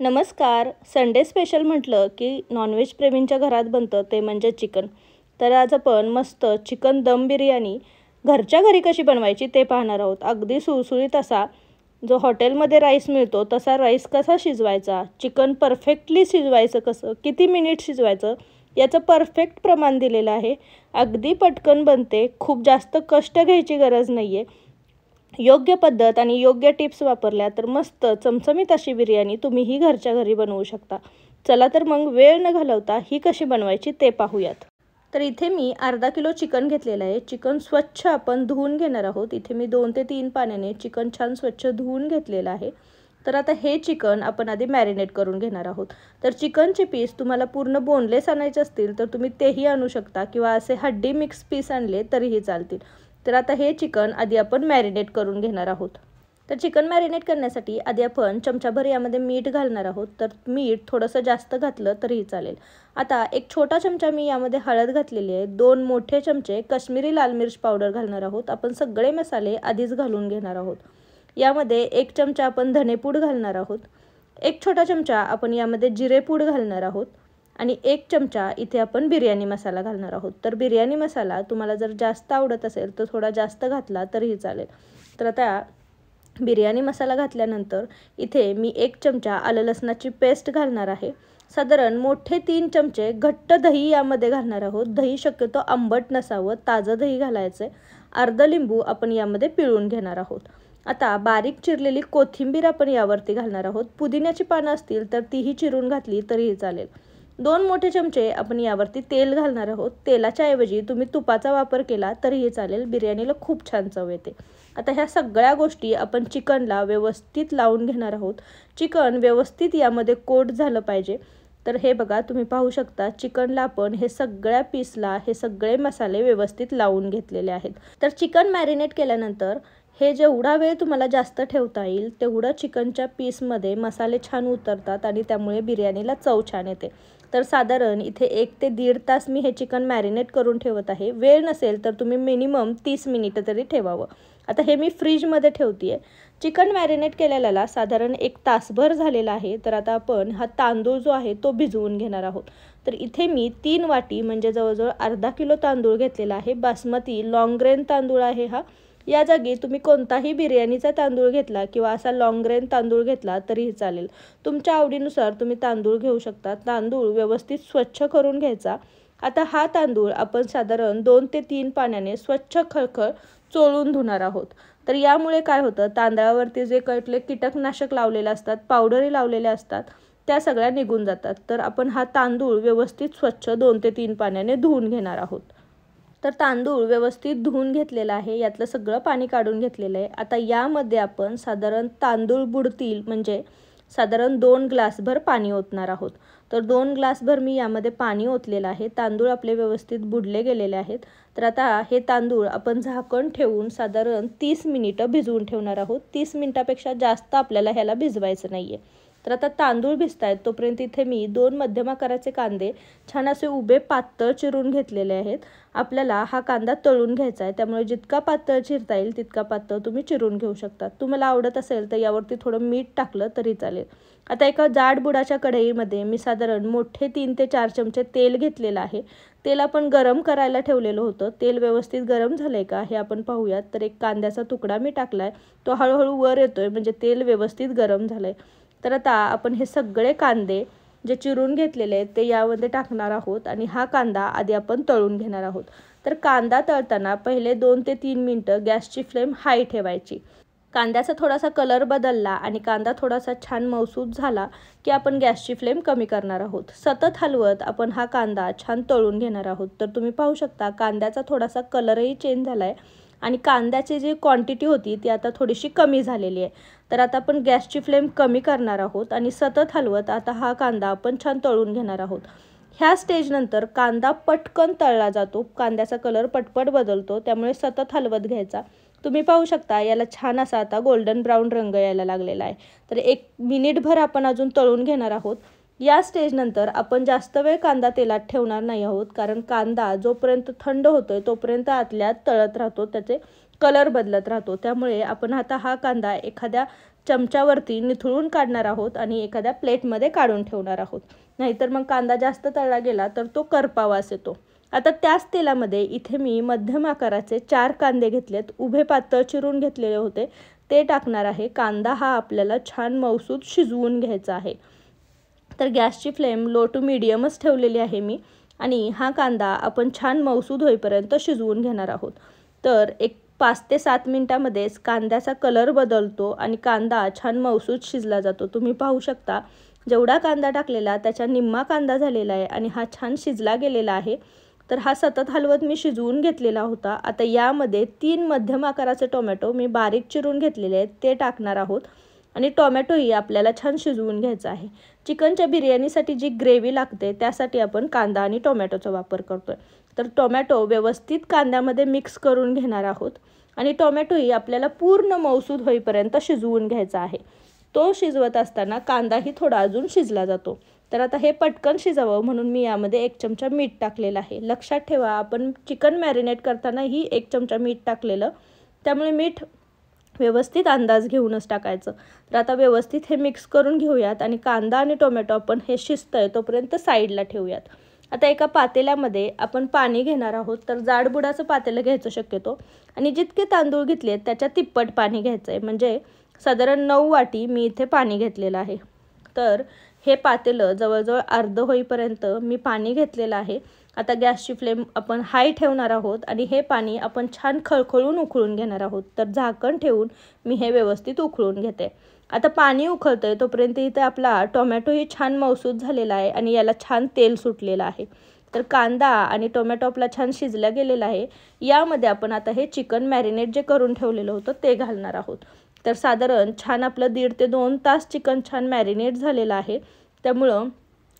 नमस्कार. Sunday special म्हटलं की नॉनव्हेज प्रेमींच्या घरात बनतं ते म्हणजे चिकन. तर आज आपण मस्त चिकन दम बिर्याणी घरच्या घरी कशी बनवायची ते पाहणार आहोत. अगदी सुळसुळीत असा जो हॉटेलमध्ये राईस मिळतो तसा राईस कसा शिजवायचा, चिकन परफेक्टली शिजवायचं कसं, किती मिनिट शिजवायचं याचं परफेक्ट प्रमाण दिलेलं आहे. अगदी पटकन बनते, खूप जास्त कष्ट घ्यायची गरज नाही आहे. योग्य पद्धत आणि योग्य टिप्स वापरल्या तर मस्त चमचमीत अशी बिर्याणी तुम्हीही घरच्या घरी बनवू शकता. चला तर मग वेळ न घालवता ही कशी बनवायची ते पाहूयात. तर इथे मी अर्धा किलो चिकन घेतलेलं आहे. चिकन स्वच्छ आपण धुवून घेणार आहोत. इथे मी 2 ते 3 पाण्याने चिकन छान स्वच्छ धुवून घेतलेलं आहे. तर आता हे चिकन आपण आधी मॅरिनेट करून घेणार आहोत. तर चिकनचे पीस तुम्हाला पूर्ण बोनलेस आणायचे असतील तर तुम्ही तेही आणू शकता किंवा असे हड्डी मिक्स पीस आणले तरीही चालतील. तर आता हे चिकन आधी आपण मॅरिनेट करून घेणार आहोत. तर चिकन मॅरिनेट करण्यासाठी आधी आपण चमचाभर यामध्ये मीठ घालणार आहोत. तर मीठ थोडंसं जास्त घातलं तरीही चालेल. आता एक छोटा चमचा मी यामध्ये हळद घातलेली आहे. 2 मोठे चमचे काश्मीरी लाल मिर्च पावडर घालणार आहोत. आपण सगळे मसाले आधीच घालून घेणार आहोत. यामध्ये 1 चमचा आपण धनेपूड घालणार आहोत. 1 छोटा चमचा आपण यामध्ये जिरेपूड घालणार आहोत. आणि 1 चमचा इथे आपण बिर्याणी मसाला घालणार आहोत. तर बिर्याणी मसाला तुम्हाला जर जास्त आवडत असेल तर थोडा जास्त घातला तरीही चालेल. तर आता बिर्याणी मसाला घातल्यानंतर इथे मी 1 चमचा आलं लसणाची पेस्ट घालणार आहे. साधारण मोठे 3 चमचे घट्ट दही यामध्ये घालणार आहोत. दही शक्यतो आंबट नसावं, ताजं दही घालायचं आहे. अर्धा लिंबू आपण यामध्ये पिळून घेणार आहोत. आता बारीक चिरलेली कोथिंबीर आपण यावरती घालणार आहोत. पुदिन्याची पानं असतील तर तीही चिरून घातली तरीही चालेल. 2 मोठे चमचे आपण यावरती तेल घालणार आहोत. तेलाच्या ऐवजी तुम्ही तुपाचा वापर केला तरीही चालेल. बिर्याणीला खूप छान चव येते. आता ह्या सगळ्या गोष्टी आपण चिकनला व्यवस्थित लावून घेणार आहोत. चिकन व्यवस्थित यामध्ये कोट झालं पाहिजे. तर हे बघा, तुम्ही पाहू शकता चिकनला आपण हे सगळ्या पीसला हे सगळे मसाले व्यवस्थित लावून घेतलेले आहेत. तर चिकन मॅरिनेट केल्यानंतर हे जेवढा वेळ तुम्हाला जास्त ठेवता येईल तेवढं चिकनच्या पीसमध्ये मसाले छान उतरतात आणि त्यामुळे बिर्याणीला चव छान येते. तर साधारण इथे 1 ते 1.5 तास मी हे चिकन मॅरिनेट करून ठेवत आहे. वेळ नसेल तर तुम्ही मिनिमम 30 मिनिटं तरी ठेवावं. आता हे मी फ्रीजमध्ये ठेवते आहे. चिकन मॅरिनेट केलेल्याला साधारण 1 तासभर झालेला आहे. तर आता आपण हा तांदूळ जो आहे तो भिजवून घेणार आहोत. तर इथे मी 3 वाटी म्हणजे जवळजवळ अर्धा किलो तांदूळ घेतलेला आहे. बासमती लॉंग ग्रेन तांदूळ आहे हा. या जागी तुम्ही कोणताही बिर्याणीचा तांदूळ घेतला किंवा असा लॉंग ग्रेन तांदूळ घेतला तरीही चालेल. तुमच्या आवडीनुसार तुम्ही तांदूळ घेऊ शकता. तांदूळ व्यवस्थित स्वच्छ करून घ्यायचा. आता हा तांदूळ आपण साधारण 2 ते 3 पाण्याने स्वच्छ खळखळ चोळून धुणार आहोत. तर यामुळे काय होतं, तांदळावरती जे काही कीटकनाशक लावलेले असतात, पावडरी लावलेल्या असतात, त्या सगळ्या निघून जातात. तर आपण हा तांदूळ व्यवस्थित स्वच्छ 2 ते 3 पाण्याने धुवून घेणार आहोत. तर तांदूळ व्यवस्थित धुवून घेतलेला आहे. यातलं सगळं पाणी काढून घेतलेलं आहे. आता यामध्ये आपण साधारण तांदूळ बुडतील म्हणजे साधारण 2 ग्लासभर पाणी ओतणार आहोत. तर 2 ग्लासभर मी यामध्ये पाणी ओतलेलं आहे. तांदूळ आपले व्यवस्थित बुडले गेलेले आहेत. तर आता हे तांदूळ आपण झाकण ठेवून साधारण 30 मिनिटं भिजवून ठेवणार आहोत. 30 मिनिटापेक्षा जास्त आपल्याला ह्याला भिजवायचं नाही आहे. तर आता तांदूळ भिजतायत तोपर्यंत इथे मी 2 मध्यम आकाराचे कांदे छान असे उभे पातळ चिरून घेतलेले आहेत. आपल्याला हा कांदा तळून घ्यायचा आहे, त्यामुळे जितका पातळ चिरता येईल तितका पातळ तुम्ही चिरून घेऊ शकता. तुम्हाला आवडत असेल तर यावरती थोडं मीठ टाकलं तरी चालेल. आता एका जाड बुडाच्या कढईमध्ये मी साधारण मोठे 3 ते 4 चमचे तेल घेतलेलं आहे. तेल आपण गरम करायला ठेवलेलं होतं. तेल व्यवस्थित गरम झालं आहे का हे आपण पाहूयात. तर एक कांद्याचा तुकडा मी टाकला आहे. तो हळूहळू वर येतो आहे म्हणजे तेल व्यवस्थित गरम झालं आहे. तर आता आपण हे सगळे कांदे जे चिरून घेतलेले आहेत ते यामध्ये टाकणार आहोत आणि हा कांदा आधी आपण तळून घेणार आहोत. तर कांदा तळताना पहिले 2 ते 3 मिनिटं गॅसची फ्लेम हाय ठेवायची. कांद्याचा थोडासा कलर बदलला आणि कांदा थोडासा छान मऊसूत झाला की आपण गॅसची फ्लेम कमी करणार आहोत. सतत हलवत आपण हा कांदा छान तळून घेणार आहोत. तर तुम्ही पाहू शकता कांद्याचा थोडासा कलरही चेंज झाला आहे आणि कांद्याची जी क्वांटिटी होती ती आता थोडीशी कमी झालेली आहे. तर आता आपण गॅसची फ्लेम कमी करणार आहोत आणि सतत हलवत आता हा कांदा आपण छान तळून घेणार आहोत. ह्या स्टेजनंतर कांदा पटकन तळला जातो. कांद्याचा कलर पटपट बदलतो, त्यामुळे सतत हलवत घ्यायचा. तुम्ही पाहू शकता याला छान असा आता गोल्डन ब्राऊन रंग यायला लागलेला आहे. तर 1 मिनिटभर आपण अजून तळून घेणार आहोत. या स्टेजनंतर आपण जास्त वेळ कांदा तेलात ठेवणार नाही आहोत, कारण कांदा जोपर्यंत थंड होतोय तोपर्यंत आतल्यात तळत राहतो, त्याचे कलर बदलत राहतो. त्यामुळे आपण आता हा कांदा एखाद्या चमच्यावरती निथळून काढणार आहोत आणि एखाद्या प्लेटमध्ये काढून ठेवणार आहोत. नाहीतर मग कांदा जास्त तळला गेला तर तो करपा वास येतो. आता त्याच तेलामध्ये इथे मी मध्यम आकाराचे 4 कांदे घेतलेत, उभे पातळ चिरून घेतलेले होते, ते टाकणार आहे. कांदा हा आपल्याला छान मऊसूत शिजवून घ्यायचा आहे. तर गॅसची फ्लेम लो टू मीडियमच ठेवलेली आहे मी आणि हा कांदा आपण छान मऊसूद होईपर्यंत शिजवून घेणार आहोत. तर एक 5 ते 7 मिनटामध्येच कांद्याचा कलर बदलतो आणि कांदा छान मऊसूद शिजला जातो. तुम्ही पाहू शकता जेवढा कांदा टाकलेला त्याच्या निम्मा कांदा झालेला आहे आणि हा छान शिजला गेलेला आहे. तर हा सतत हलवत मी शिजवून घेतलेला होता. आता यामध्ये 3 मध्यम आकाराचे टोमॅटो मी बारीक चिरून घेतलेले आहेत ते टाकणार आहोत आणि टोमॅटोही आपल्याला छान शिजवून घ्यायचा आहे. चिकनच्या बिर्याणीसाठी जी ग्रेव्ही लागते त्यासाठी आपण कांदा आणि टोमॅटोचा वापर करतोय. तर टोमॅटो व्यवस्थित कांद्यामध्ये मिक्स करून घेणार आहोत आणि टोमॅटोही आपल्याला पूर्ण मऊसूद होईपर्यंत शिजवून घ्यायचा आहे. तो शिजवत असताना कांदाही थोडा अजून शिजला जातो. तर आता हे पटकन शिजावं म्हणून मी यामध्ये 1 चमचा मीठ टाकलेलं आहे. लक्षात ठेवा आपण चिकन मॅरिनेट करतानाही 1 चमचा मीठ टाकलेलं, त्यामुळे मीठ व्यवस्थित अंदाज घेऊनच टाकायचं. तर आता व्यवस्थित हे मिक्स करून घेऊयात आणि कांदा आणि टोमॅटो आपण हे शिजतंय तोपर्यंत साईडला ठेवूयात. आता एका पातेल्यामध्ये आपण पाणी घेणार आहोत. तर जाडबुडाचं पातेलं घ्यायचं शक्यतो आणि जितके तांदूळ घेतले त्याच्या तिप्पट पाणी घ्यायचं आहे. म्हणजे साधारण 9 वाटी मी इथे पाणी घेतलेलं आहे. तर हे पातेलं जवळजवळ अर्ध होईपर्यंत मी पाणी घेतलेलं आहे. आता गॅसची फ्लेम आपण हाय ठेवणार आहोत आणि हे पाणी आपण छान खळखळून उकळून घेणार आहोत. तर झाकण ठेवून मी हे व्यवस्थित उकळून घेते. आता पाणी उकळतंय तोपर्यंत इथे आपला टोमॅटोही छान मऊसूद झालेला आहे आणि याला छान तेल सुटलेलं आहे. तर कांदा आणि टोमॅटो आपला छान शिजला गेलेला आहे. यामध्ये आपण आता हे चिकन मॅरिनेट जे करून ठेवलेलं होतं ते घालणार आहोत. तर साधारण छान आपलं 1.5 ते 2 तास चिकन छान मॅरिनेट झालेलं आहे, त्यामुळं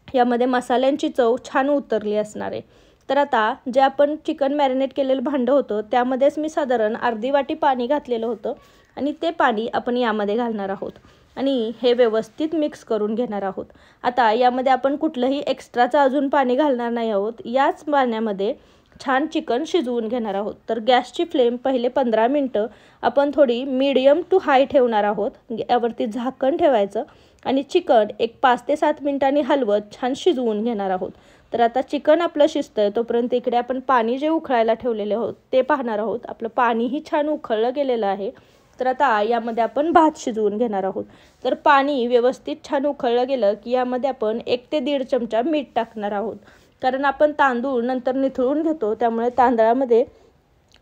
यामध्ये मसाल्यांची चव छान उतरली असणार आहे. तर आता जे आपण चिकन मॅरिनेट केलेलं भांडं होतं त्यामध्येच मी साधारण अर्धी वाटी पाणी घातलेलं होतं आणि ते पाणी आपण यामध्ये घालणार आहोत आणि हे व्यवस्थित मिक्स करून घेणार आहोत. आता यामध्ये आपण कुठलंही एक्स्ट्राचं अजून पाणी घालणार नाही आहोत. याच पाण्यामध्ये छान चिकन शिजवून घेणार आहोत. तर गॅसची फ्लेम पहिले 15 मिनटं आपण थोडी मीडियम टू हाय ठेवणार आहोत. यावरती झाकण ठेवायचं आणि चिकन एक 5 ते 7 मिनिटांनी हलवत छान शिजवून घेणार आहोत. तर आता चिकन आपलं शिजतंय तोपर्यंत इकडे आपण पाणी जे उकळायला ठेवलेले आहोत ते पाहणार आहोत. आपलं पाणीही छान उकळलं गेलेलं आहे. तर आता यामध्ये आपण भात शिजवून घेणार आहोत. तर पाणी व्यवस्थित छान उकळलं गेलं की यामध्ये आपण 1 ते 1.5 चमचा मीठ टाकणार आहोत. कारण आपण तांदूळ नंतर निथळून घेतो त्यामुळे तांदळामध्ये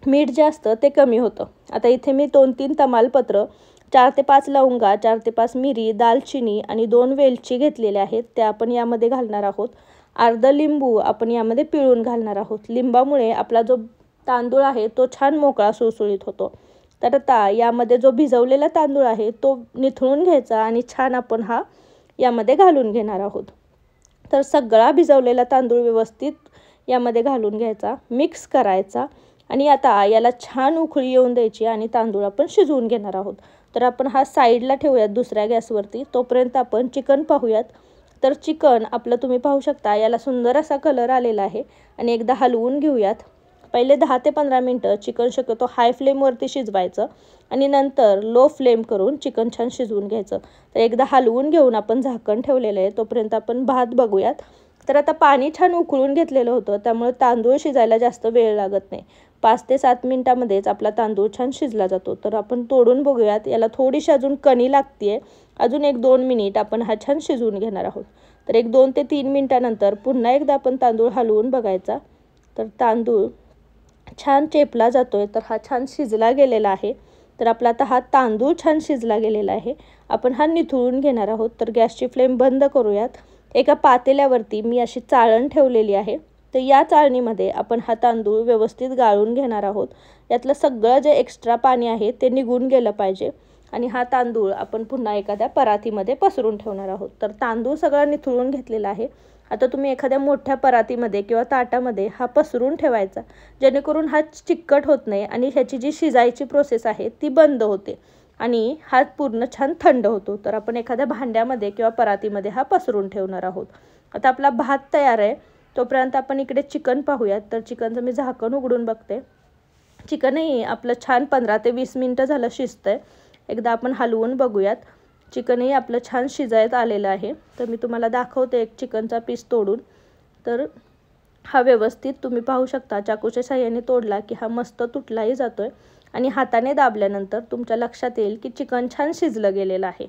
मीठ जे असतं ते कमी होतं. आता इथे मी 2-3 तमालपत्र, 4 ते 5 लवंगा, 4 ते 5 मिरी, दालचिनी आणि 2 वेलची घेतलेल्या आहेत त्या आपण यामध्ये घालणार आहोत. अर्धा लिंबू आपण यामध्ये पिळून घालणार आहोत. लिंबामुळे आपला जो तांदूळ आहे तो छान मोकळा सुळसुळीत होतो. तर आता यामध्ये जो भिजवलेला तांदूळ आहे तो निथळून घ्यायचा आणि छान आपण हा यामध्ये घालून घेणार आहोत. तर सगळा भिजवलेला तांदूळ व्यवस्थित यामध्ये घालून घ्यायचा, मिक्स करायचा आणि आता याला छान उकळी येऊन द्यायची आणि तांदूळ आपण शिजवून घेणार आहोत. तर आपण हा साईडला ठेवूयात दुसऱ्या गॅसवरती. तोपर्यंत आपण चिकन पाहूयात. तर चिकन आपलं तुम्ही पाहू शकता याला सुंदर असा कलर आलेला आहे आणि एकदा हलवून घेऊयात. पहिले 10 ते 15 मिनटं चिकन शक्यतो हाय फ्लेमवरती शिजवायचं आणि नंतर लो फ्लेम करून चिकन छान शिजवून घ्यायचं. तर एकदा हलवून घेऊन आपण झाकण ठेवलेलं आहे. तोपर्यंत आपण भात बघूयात. तर आता पाणी छान उकळून घेतलेलं होतं त्यामुळे तांदूळ शिजायला जास्त वेळ लागत नाही. 5 ते 7 मिनटामध्येच आपला तांदूळ छान शिजला जातो. तर आपण तोडून बघूयात. याला थोडीशी अजून कणी लागते. अजून 1-2 मिनिट आपण हा छान शिजवून घेणार आहोत. तर 1-2 ते 3 मिनटानंतर पुन्हा एकदा आपण तांदूळ हलवून बघायचा. तर तांदूळ छान चेपला जातोय. तर हा छान शिजला गेलेला आहे. तर आपला आता हा तांदूळ छान शिजला गेलेला आहे. आपण हा निथळून घेणार आहोत. तर गॅसची फ्लेम बंद करूयात. एका पातेल्यावरती मी अशी चाळण ठेवलेली आहे. तर या चाळणीमध्ये आपण हा तांदूळ व्यवस्थित गाळून घेणार आहोत. यातलं सगळं जे एक्स्ट्रा पाणी आहे ते निघून गेलं पाहिजे आणि हा तांदूळ आपण पुन्हा एखाद्या परातीमध्ये पसरून ठेवणार आहोत. तर तांदूळ सगळा निथळून घेतलेला आहे. आता तुम्ही एखाद्या मोठ्या परातीमध्ये किंवा ताटामध्ये हा पसरून ठेवायचा, जेणेकरून हा चिकट होत नाही आणि ह्याची जी शिजायची प्रोसेस आहे ती बंद होते आणि हा पूर्ण छान थंड होतो. तर आपण एखाद्या भांड्यामध्ये किंवा परातीमध्ये हा पसरून ठेवणार आहोत. आता आपला भात तयार आहे. तोपर्यंत आपण इकडे चिकन पाहूयात. तर चिकनचं मी झाकण उघडून बघते. चिकनही आपलं छान 15 ते 20 मिनटं झालं शिजतंय. एकदा आपण हलवून बघूयात. चिकनही आपलं छान शिजायत आलेलं आहे. तर मी तुम्हाला दाखवते एक चिकनचा पीस तोडून. तर हा व्यवस्थित तुम्ही पाहू शकता, चाकूच्या साहाय्याने तोडला की हा मस्त तुटलाही जातोय आणि हाताने दाबल्यानंतर तुमच्या लक्षात येईल की चिकन छान शिजलं गेलेलं आहे.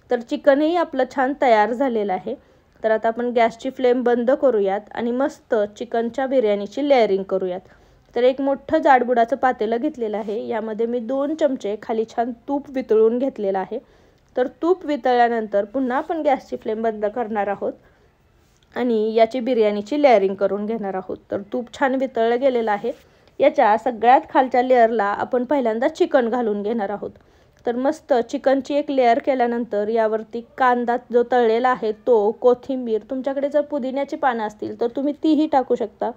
तर चिकनही आपलं छान तयार झालेलं आहे. तर आता आपण गॅसची फ्लेम बंद करूयात आणि मस्त चिकनच्या बिर्याणीची लेअरिंग करूयात. तर एक मोठं जाडबुडाचं पातेलं घेतलेलं आहे. यामध्ये मी 2 चमचे खाली छान तूप वितळून घेतलेलं आहे. तर तूप वितळल्यानंतर पुन्हा आपण गॅसची फ्लेम बंद करणार आहोत आणि याची बिर्याणीची लेअरिंग करून घेणार आहोत. तर तूप छान वितळलं गेलेलं आहे. याच्या सगळ्यात खालच्या लेअरला आपण पहिल्यांदा चिकन घालून घेणार आहोत. तर मस्त चिकनची एक लेअर केल्यानंतर यावरती कांदा जो तळलेला आहे तो, कोथिंबीर, तुमच्याकडे जर पुदिन्याची पानं असतील तर तुम्ही तीही टाकू शकता.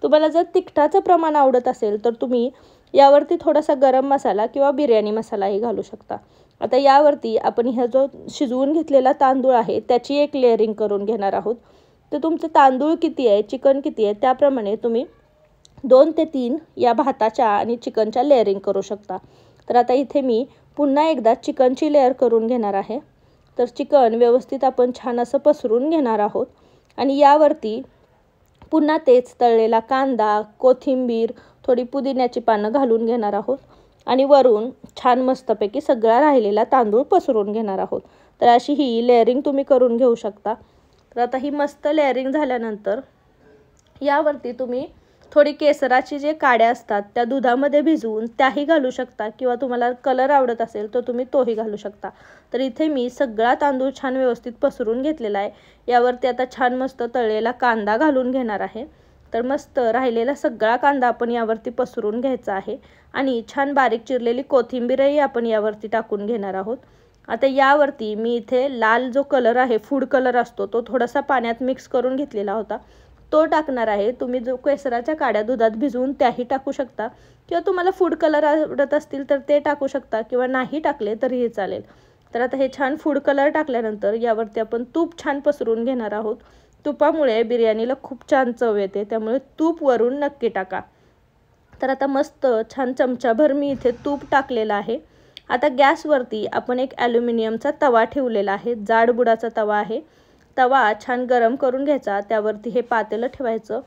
तुम्हाला जर तिखटाचं प्रमाण आवडत असेल तर तुम्ही यावरती थोडासा गरम मसाला किंवा बिर्याणी मसालाही घालू शकता. आता यावरती आपण ह्या जो शिजवून घेतलेला तांदूळ आहे त्याची एक लेअरिंग करून घेणार आहोत. तर तुमचं तांदूळ किती आहे, चिकन किती आहे, त्याप्रमाणे तुम्ही 2 ते 3 या भाताच्या आणि चिकनच्या लेअरिंग करू शकता. तर आता इथे मी पुन्हा एकदा चिकनची लेअर करून घेणार आहे. तर चिकन व्यवस्थित आपण छान असं पसरून घेणार आहोत आणि यावरती पुन्हा तेच तळलेला कांदा, कोथिंबीर, थोडी पुदिन्याची पानं घालून घेणार आहोत आणि वरून छान मस्तपैकी सगळा राहिलेला तांदूळ पसरून घेणार आहोत. तर अशी ही लेअरिंग तुम्ही करून घेऊ शकता. तर आता ही मस्त लेअरिंग झाल्यानंतर यावरती तुम्ही थोडी केसराची जे काड्या असतात त्या दुधामध्ये भिजवून त्याही घालू शकता किंवा तुम्हाला कलर आवडत असेल तर तुम्ही तोही घालू शकता. तर इथे मी सगळा तांदूळ छान व्यवस्थित पसरून घेतलेला आहे. यावरती आता छान मस्त तळलेला कांदा घालून घेणार आहे. तर मस्त राहिलेला सगळा कांदा आपण यावरती पसरून घ्यायचा आहे आणि छान बारीक चिरलेली कोथिंबीरही आपण यावरती टाकून घेणार आहोत. आता यावरती मी इथे लाल जो कलर आहे, फूड कलर असतो, तो थोडासा पाण्यात मिक्स करून घेतलेला होता, तो टाकणार आहे. तुम्ही जो केसराच्या काड्या दुधात भिजवून त्याही टाकू शकता किंवा तुम्हाला फूड कलर आवडत असतील तर ते टाकू शकता किंवा नाही टाकले तरीही चालेल. तर आता हे छान फूड कलर टाकल्यानंतर यावरती आपण तूप छान पसरून घेणार आहोत. तुपामुळे बिर्याणीला खूप छान चव येते, त्यामुळे तूप वरून नक्की टाका. तर आता मस्त छान चमचाभर मी इथे तूप टाकलेलं आहे. आता गॅसवरती आपण एक ॲल्युमिनियमचा तवा ठेवलेला आहे. जाडबुडाचा तवा आहे. तवा छान गरम करून घ्यायचा. त्यावरती हे पातेलं ठेवायचं.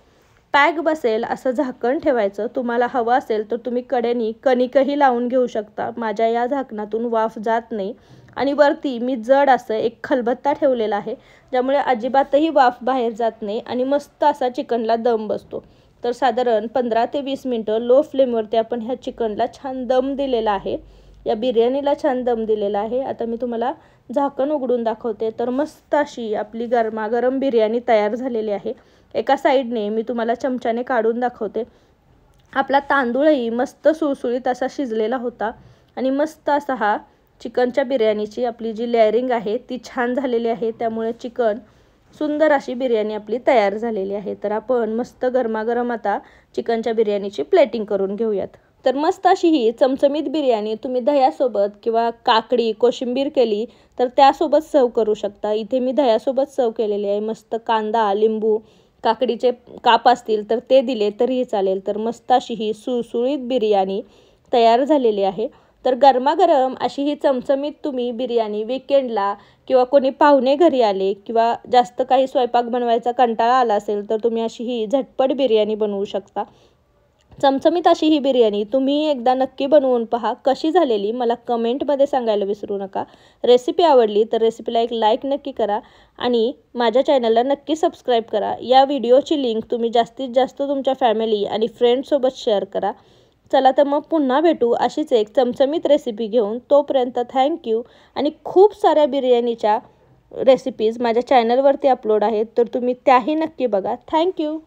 पॅक बसेल असं झाकण ठेवायचं. तुम्हाला हवं असेल तर तुम्ही कडेनी कणिकही लावून घेऊ शकता. माझ्या या झाकणातून वाफ जात नाही आणि वरती मी जड असं एक खलबत्ता ठेवलेला आहे, ज्यामुळे अजिबातही वाफ बाहेर जात नाही आणि मस्त असा चिकनला दम बसतो. तर साधारण 15 ते 20 मिनटं लो फ्लेमवरती आपण ह्या चिकनला छान दम दिलेला आहे, या बिर्याणीला छान दम दिलेला आहे. आता मी तुम्हाला झाकण उघडून दाखवते. तर मस्त अशी आपली गरमागरम बिर्याणी तयार झालेली आहे. एका साईडने मी तुम्हाला चमच्याने काढून दाखवते. आपला तांदूळही मस्त सुळसुळीत असा शिजलेला होता आणि मस्त असा हा चिकनच्या बिर्याणीची आपली जी लेअरिंग आहे ती छान झालेली आहे. त्यामुळे चिकन सुंदर अशी बिर्याणी आपली तयार झालेली आहे. तर आपण मस्त गरमागरम आता चिकनच्या बिर्याणीची प्लेटिंग करून घेऊयात. तर मस्त अशी ही चमचमीत बिर्याणी तुम्ही दह्यासोबत किंवा काकडी, कोशिंबीर केली तर त्यासोबत सर्व करू शकता. इथे मी दह्यासोबत सर्व केलेली आहे. मस्त कांदा, लिंबू, काकडीचे काप असतील तर ते दिले तरीही चालेल. तर मस्त अशी ही सुळसुळीत बिर्याणी तयार झालेली आहे. तर गरमागरम अशी ही चमचमीत तुम्ही बिर्याणी विकेंडला किंवा कोणी पाहुणे घरी आले किंवा जास्त काही स्वयंपाक बनवायचा कंटाळा आला असेल तर तुम्ही अशी ही झटपट बिर्याणी बनवू शकता. चमचमीत अशी ही बिर्याणी तुम्ही एकदा नक्की बनवून पहा. कशी झालेली मला कमेंटमध्ये सांगायला विसरू नका. रेसिपी आवडली तर रेसिपीला एक लाईक नक्की करा आणि माझ्या चॅनलला नक्की सबस्क्राईब करा. या व्हिडिओची लिंक तुम्ही जास्तीत जास्त तुमच्या फॅमिली आणि फ्रेंड्ससोबत शेअर करा. चला तर मग पुन्हा भेटू अशीच एक चमचमीत रेसिपी घेऊन. तोपर्यंत थँक्यू. आणि खूप साऱ्या बिर्याणीच्या रेसिपीज माझ्या चॅनलवरती अपलोड आहेत, तर तुम्ही त्याही नक्की बघा. थँक्यू.